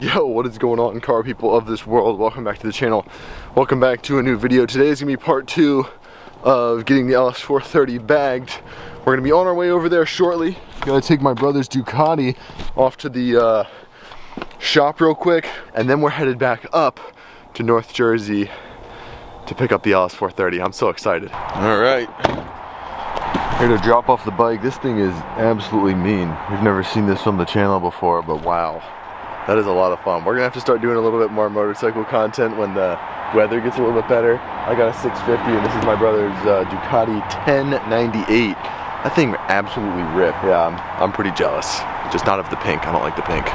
Yo, what is going on, car people of this world? Welcome back to the channel. Welcome back to a new video. Today is gonna be part 2 of getting the LS430 bagged. We're gonna be on our way over there shortly. Gotta take my brother's Ducati off to the shop real quick, and then we're headed back up to North Jersey to pick up the LS430. I'm so excited. All right, here to drop off the bike. This thing is absolutely mean. We've never seen this on the channel before, but wow. That is a lot of fun. We're gonna have to start doing a little bit more motorcycle content when the weather gets a little bit better. I got a 650 and this is my brother's Ducati 1098. That thing absolutely ripped. Yeah, I'm pretty jealous. Just not of the pink. I don't like the pink.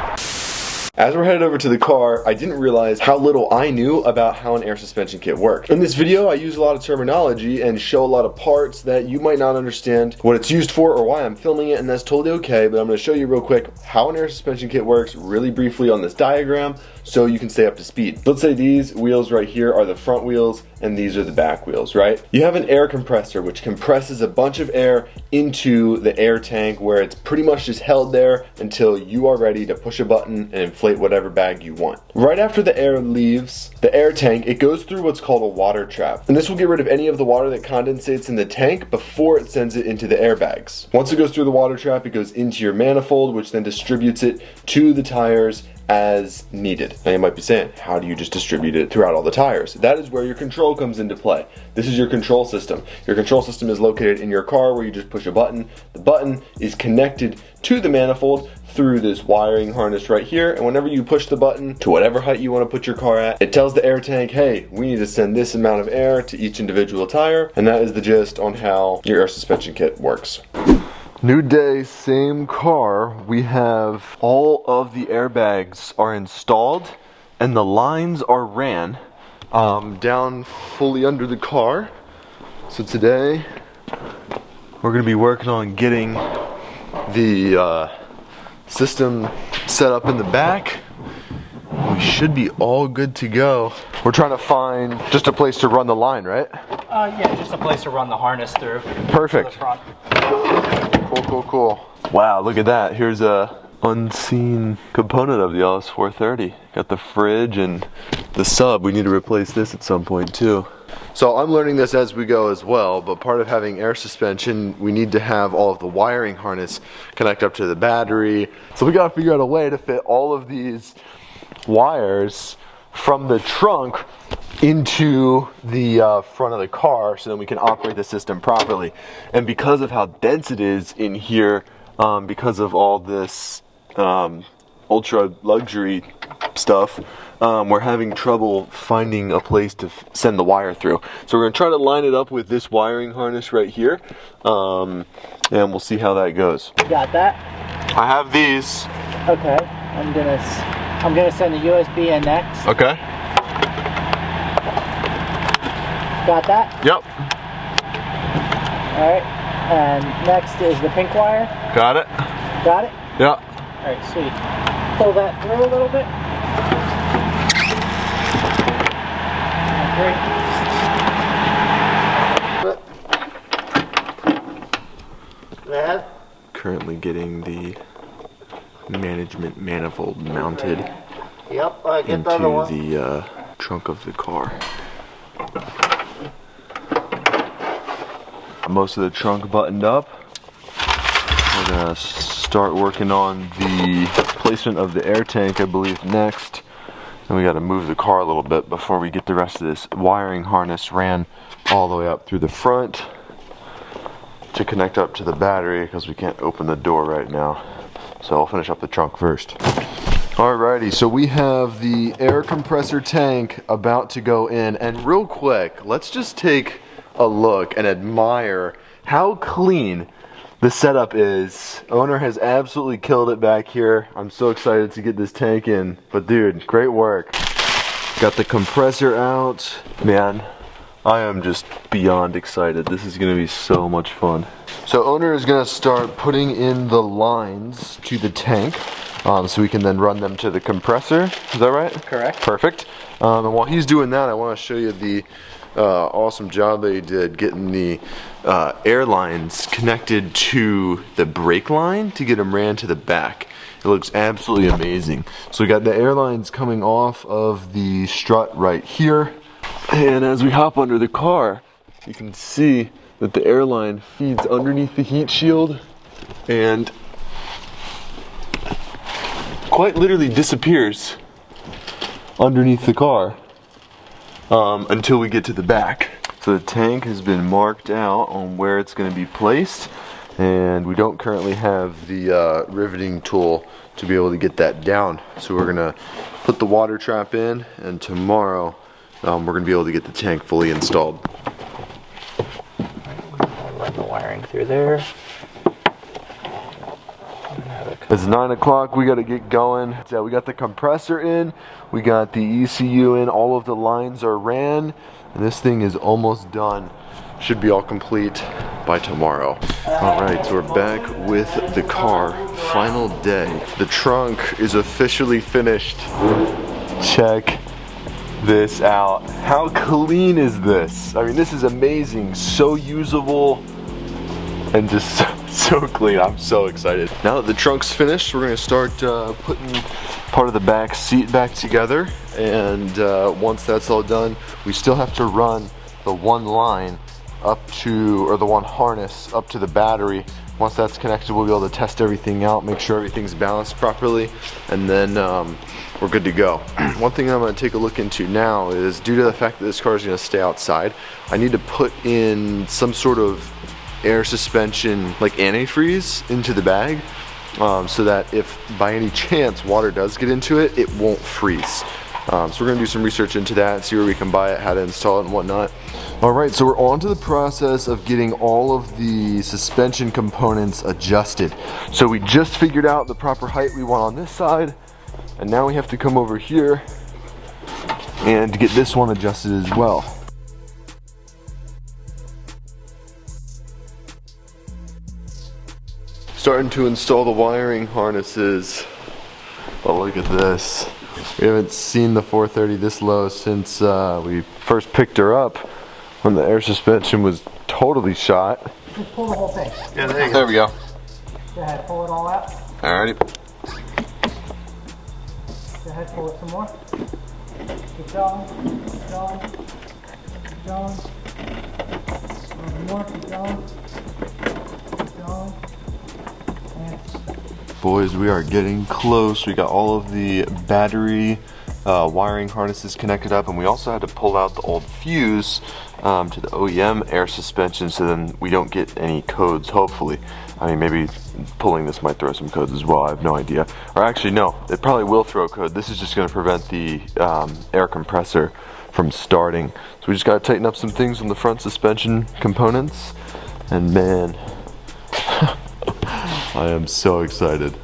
As we're headed over to the car, I didn't realize how little I knew about how an air suspension kit worked. In this video, I use a lot of terminology and show a lot of parts that you might not understand what it's used for or why I'm filming it, and that's totally okay, but I'm gonna show you real quick how an air suspension kit works really briefly on this diagram so you can stay up to speed. Let's say these wheels right here are the front wheels and these are the back wheels, right? You have an air compressor which compresses a bunch of air into the air tank where it's pretty much just held there until you are ready to push a button and inflate whatever bag you want. Right after the air leaves the air tank, it goes through what's called a water trap. And this will get rid of any of the water that condensates in the tank before it sends it into the airbags. Once it goes through the water trap, it goes into your manifold, which then distributes it to the tires as needed. Now you might be saying, how do you just distribute it throughout all the tires? That is where your control comes into play. This is your control system. Your control system is located in your car where you just push a button. The button is connected to the manifold through this wiring harness right here, and whenever you push the button to whatever height you want to put your car at, it tells the air tank, hey, we need to send this amount of air to each individual tire, and that is the gist on how your air suspension kit works. New day, same car. We have all of the airbags are installed and the lines are ran down fully under the car. So today we're gonna be working on getting the system set up in the back. We should be all good to go. We're trying to find just a place to run the line, right? Yeah, just a place to run the harness through. Perfect. To the front. Cool. Wow, look at that. Here's a unseen component of the LS430. Got the fridge and the sub. We need to replace this at some point too. So I'm learning this as we go as well, but part of having air suspension, we need to have all of the wiring harness connect up to the battery. So we gotta figure out a way to fit all of these wires from the trunk into the front of the car so then we can operate the system properly. And because of how dense it is in here, because of all this ultra luxury stuff, we're having trouble finding a place to send the wire through. So we're gonna try to line it up with this wiring harness right here, and we'll see how that goes. You got that? I have these. Okay, I'm gonna send the USB in next. Okay. Got that? Yep. Alright, and next is the pink wire. Got it? Got it? Yep. Alright, sweet. Pull that through a little bit. Great. Currently getting the management manifold mounted Yep, I get into the other one. the trunk of the car. Most of the trunk buttoned up. We're gonna start working on the placement of the air tank, I believe, next. And we gotta move the car a little bit before we get the rest of this wiring harness ran all the way up through the front to connect up to the battery because we can't open the door right now. So I'll finish up the trunk first. Alrighty, so we have the air compressor tank about to go in, and real quick, let's just take a look and admire how clean the setup is. Owner has absolutely killed it back here. I'm so excited to get this tank in, but dude, great work. Got the compressor out. Man, I am just beyond excited. This is gonna be so much fun. So owner is gonna start putting in the lines to the tank. So we can then run them to the compressor. Is that right? Correct. Perfect. And while he's doing that, I want to show you the awesome job they did getting the air lines connected to the brake line to get them ran to the back. It looks absolutely amazing. So we got the airlines coming off of the strut right here. And as we hop under the car, you can see that the airline feeds underneath the heat shield and quite literally disappears underneath the car until we get to the back. So the tank has been marked out on where it's going to be placed, and we don't currently have the riveting tool to be able to get that down. So we're going to put the water trap in, and tomorrow we're going to be able to get the tank fully installed. Run the wiring through there. It's 9 o'clock, we got to get going. So we got the compressor in, we got the ECU in, all of the lines are ran, and this thing is almost done. Should be all complete by tomorrow. Alright, so we're back with the car. Final day. The trunk is officially finished. Check this out. How clean is this? I mean, this is amazing. So usable and just so clean. I'm so excited. Now that the trunk's finished, we're going to start putting part of the back seat back together. And once that's all done, we still have to run the one line up to, or the one harness up to the battery. Once that's connected, we'll be able to test everything out, make sure everything's balanced properly, and then we're good to go. One thing I'm going to take a look into now is, due to the fact that this car is going to stay outside, I need to put in some sort of air suspension, like antifreeze, into the bag, so that if by any chance water does get into it, it won't freeze. So we're going to do some research into that, see where we can buy it, how to install it and whatnot. Alright, so we're on to the process of getting all of the suspension components adjusted. So we just figured out the proper height we want on this side, and now we have to come over here and get this one adjusted as well. Starting to install the wiring harnesses. Oh, look at this. We haven't seen the 430 this low since we first picked her up, when the air suspension was totally shot. Just pull the whole thing. Yeah, there you go. There we go. Go ahead, pull it all out. Alrighty. Go ahead, pull it some more. Keep going, keep going, keep going. A little more, keep going. Keep going. And Boys, we are getting close. We got all of the battery wiring harnesses connected up, and we also had to pull out the old fuse to the OEM air suspension, so then we don't get any codes, hopefully. I mean, maybe pulling this might throw some codes as well, I have no idea. Or actually, no, it probably will throw a code. This is just going to prevent the air compressor from starting. So we just got to tighten up some things on the front suspension components, and man, I am so excited.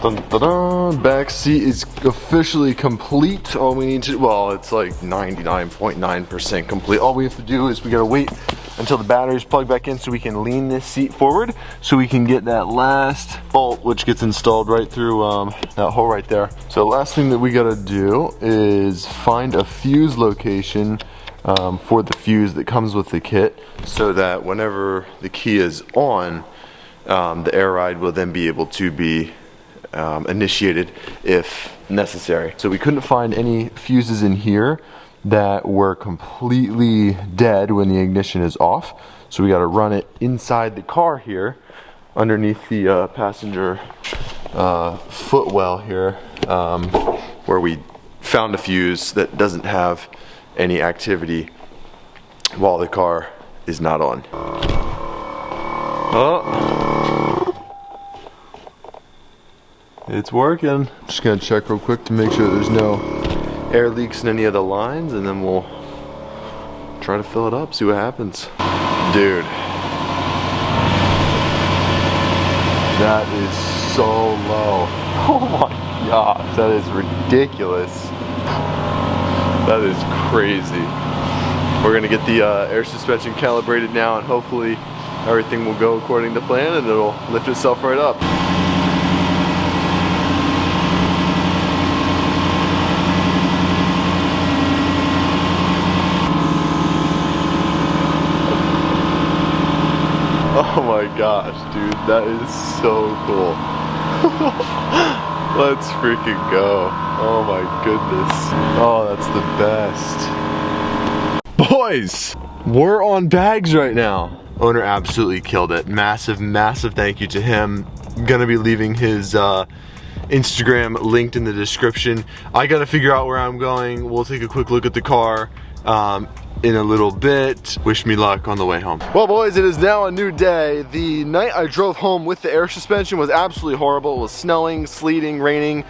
Dun, dun, dun. Back seat is officially complete. All we need to, well, it's like 99.9% complete. All we have to do is we gotta wait until the battery's plugged back in so we can lean this seat forward so we can get that last bolt, which gets installed right through that hole right there. So the last thing that we gotta do is find a fuse location for the fuse that comes with the kit, so that whenever the key is on, the air ride will then be able to be initiated if necessary. So we couldn't find any fuses in here that were completely dead when the ignition is off, so we got to run it inside the car here underneath the passenger footwell here, where we found a fuse that doesn't have any activity while the car is not on. Oh, it's working. Just gonna check real quick to make sure there's no air leaks in any of the lines, and then we'll try to fill it up, see what happens. Dude, that is so low. Oh my gosh, that is ridiculous. That is crazy. We're gonna get the air suspension calibrated now, and hopefully everything will go according to plan and it'll lift itself right up. my gosh, dude, that is so cool. Let's freaking go. Oh my goodness. Oh, that's the best. Boys, we're on bags right now. Owner absolutely killed it. Massive, massive thank you to him. I'm gonna be leaving his Instagram linked in the description. I gotta figure out where I'm going. We'll take a quick look at the car in a little bit. Wish me luck on the way home. Well boys, it is now a new day. The night I drove home with the air suspension was absolutely horrible. It was snowing, sleeting, raining.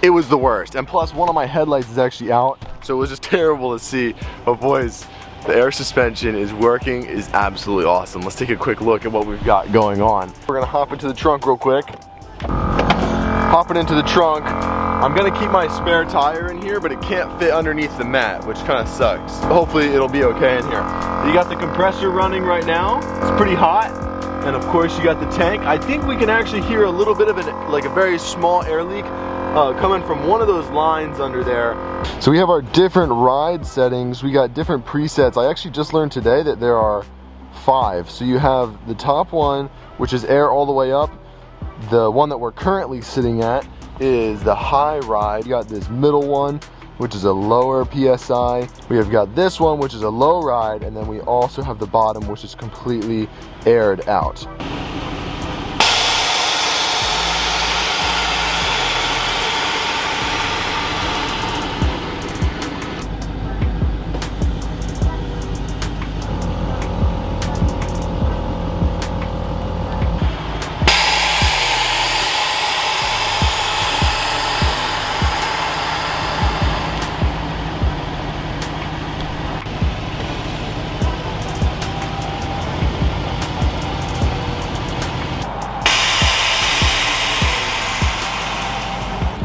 It was the worst. And plus one of my headlights is actually out, so it was just terrible to see. But boys, the air suspension is working, is absolutely awesome. Let's take a quick look at what we've got going on. We're gonna hop into the trunk real quick. Hopping into the trunk. I'm gonna keep my spare tire in here, but it can't fit underneath the mat, which kind of sucks. Hopefully it'll be okay in here. You got the compressor running right now. It's pretty hot. And of course you got the tank. I think we can actually hear a little bit of like a very small air leak coming from one of those lines under there. So we have our different ride settings. We got different presets. I actually just learned today that there are 5. So you have the top one, which is air all the way up. The one that we're currently sitting at is the high ride. You got this middle one, which is a lower PSI. We have got this one, which is a low ride, and then we also have the bottom, which is completely aired out.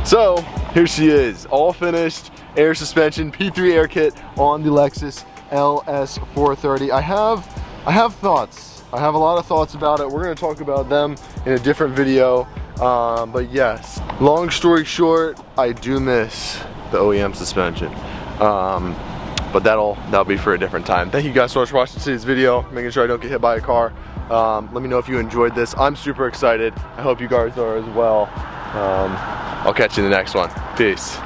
So here she is, all finished, air suspension, P3 air kit on the Lexus LS430. I have thoughts. I have a lot of thoughts about it. We're gonna talk about them in a different video. But yes, long story short, I do miss the OEM suspension. But that'll be for a different time. Thank you guys so much for watching today's video, making sure I don't get hit by a car. Let me know if you enjoyed this. I'm super excited. I hope you guys are as well. I'll catch you in the next one. Peace.